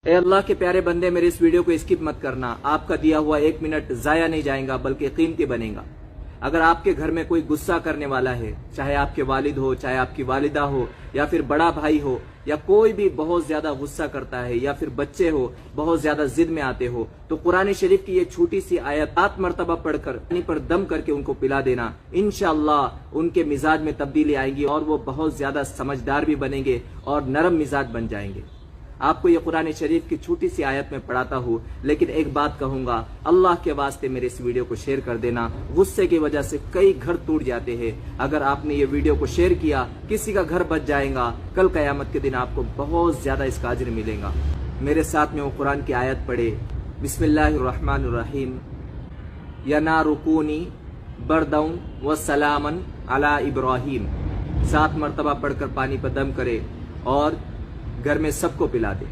اے اللہ کے پیارے بندے، میرے اس ویڈیو کو اسکپ مت کرنا. آپ کا دیا ہوا 1 منٹ ضائع نہیں جائے گا بلکہ قیمتی بنے گا. اگر آپ کے گھر میں کوئی غصہ کرنے والا ہے، چاہے آپ کے والد ہو، چاہے آپ کی والدہ ہو، یا پھر بڑا بھائی ہو، یا کوئی بھی بہت زیادہ غصہ کرتا ہے، یا پھر بچے ہو بہت زیادہ ضد میں آتے ہو، تو قرآن شریف کی یہ چھوٹی سی آیت 7 مرتبہ پڑھ کر پانی پر دم کر کے ان کو پلا دینا. انشاءاللہ ان کے مزاج میں تبدیلی آئے گی اور وہ بہت زیادہ سمجھدار بھی بنیں گے اور نرم مزاج بن جائیں گے. آپ کو یہ قرآن شریف کی چھوٹی سی آیت میں پڑھاتا ہوں، لیکن ایک بات کہوں گا، اللہ کے واسطے میرے اس ویڈیو کو شیئر کر دینا. غصے کی وجہ سے کئی گھر ٹوٹ جاتے ہیں. اگر آپ نے یہ ویڈیو کو شیئر کیا، کسی کا گھر بچ جائے گا. کل قیامت کے دن آپ کو بہت زیادہ اس کا اجر ملے گا. میرے ساتھ میں وہ قرآن کی آیت پڑھے. بسم اللہ الرحمن الرحیم. یا نارو کونی برداً وسلاما علی ابراہیم. 7 مرتبہ پڑھ کر پانی پر دم کرے اور گھر میں سب کو پلا دے.